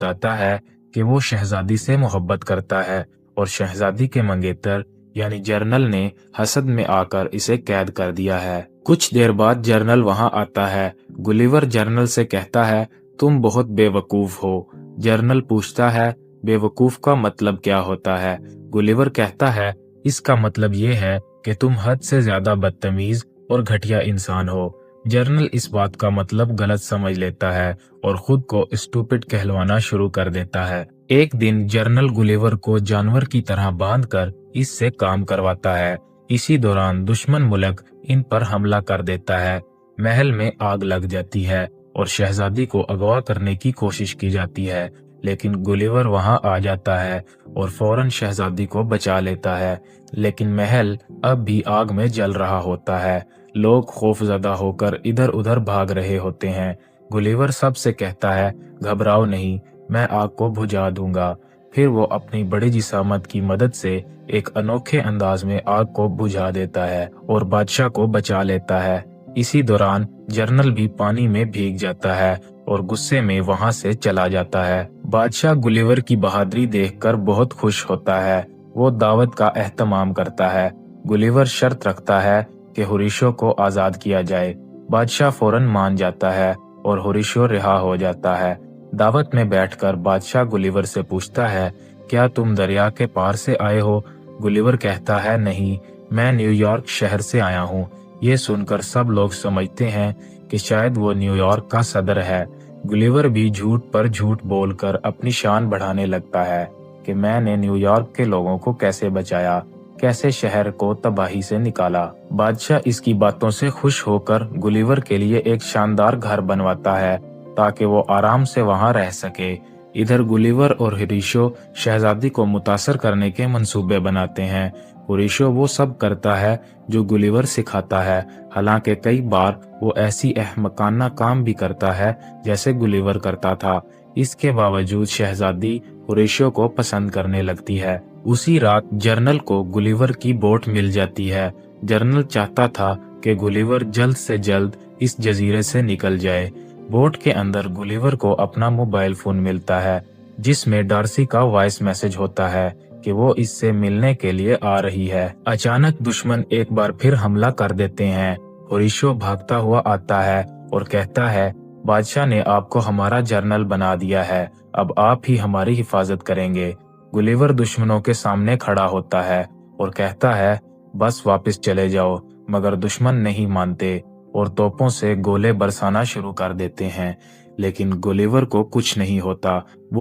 बताता है कि वो शहजादी से मोहब्बत करता है और शहजादी के मंगेतर यानी जर्नल ने हसद में आकर इसे कैद कर दिया है। कुछ देर बाद जर्नल वहां आता है। गुलिवर जर्नल से कहता है, तुम बहुत बेवकूफ हो। जर्नल पूछता है, बेवकूफ का मतलब क्या होता है? गुलिवर कहता है, इसका मतलब ये है कि तुम हद से ज्यादा बदतमीज और घटिया इंसान हो। जर्नल इस बात का मतलब गलत समझ लेता है और खुद को स्टूपिड कहलवाना शुरू कर देता है। एक दिन जर्नल गुलिवर को जानवर की तरह बांधकर इससे काम करवाता है। इसी दौरान दुश्मन मुल्क इन पर हमला कर देता है। महल में आग लग जाती है और शहजादी को अगवा करने की कोशिश की जाती है, लेकिन गुलिवर वहां आ जाता है और फौरन शहजादी को बचा लेता है। लेकिन महल अब भी आग में जल रहा होता है। लोग खौफजदा होकर इधर उधर भाग रहे होते हैं। गुलिवर सबसे कहता है, घबराओ नहीं, मैं आग को बुझा दूंगा। फिर वो अपनी बड़ी जिसामत की मदद से एक अनोखे अंदाज में आग को बुझा देता है और बादशाह को बचा लेता है। इसी दौरान जर्नल भी पानी में भीग जाता है और गुस्से में वहां से चला जाता है। बादशाह गुलिवर की बहादुरी देखकर बहुत खुश होता है। वो दावत का एहतमाम करता है। गुलिवर शर्त रखता है कि होरिशो को आजाद किया जाए। बादशाह फौरन मान जाता है और होरिशो रिहा हो जाता है। दावत में बैठकर बादशाह गुलिवर से पूछता है, क्या तुम दरिया के पार से आए हो? गुलिवर कहता है, नहीं, मैं न्यूयॉर्क शहर से आया हूँ। ये सुनकर सब लोग समझते हैं कि शायद वो न्यूयॉर्क का सदर है। गुलिवर भी झूठ पर झूठ बोलकर अपनी शान बढ़ाने लगता है कि मैंने न्यूयॉर्क के लोगों को कैसे बचाया, कैसे शहर को तबाही से निकाला। बादशाह इसकी बातों से खुश होकर गुलिवर के लिए एक शानदार घर बनवाता है ताकि वो आराम से वहां रह सके। इधर गुलिवर और होरिशो शहजादी को मुतासर करने के मंसूबे बनाते हैं। होरिशो वो सब करता है जो गुलिवर सिखाता है। हालांकि कई बार वो ऐसी अहमकाना काम भी करता है जैसे गुलिवर करता था। इसके बावजूद शहजादी होरिशो को पसंद करने लगती है। उसी रात जर्नल को गुलिवर की बोट मिल जाती है। जर्नल चाहता था कि गुलिवर जल्द से जल्द इस जजीरे से निकल जाए। बोट के अंदर गुलिवर को अपना मोबाइल फोन मिलता है जिसमें डार्सी का वॉइस मैसेज होता है कि वो इससे मिलने के लिए आ रही है। अचानक दुश्मन एक बार फिर हमला कर देते हैं। होरिशो भागता हुआ आता है और कहता है, बादशाह ने आपको हमारा जर्नल बना दिया है, अब आप ही हमारी हिफाजत करेंगे। गुलिवर दुश्मनों के सामने खड़ा होता है और कहता है, बस वापस चले जाओ, मगर दुश्मन नहीं मानते और तोपों से गोले बरसाना शुरू कर देते हैं। लेकिन गुलिवर को कुछ नहीं होता। वो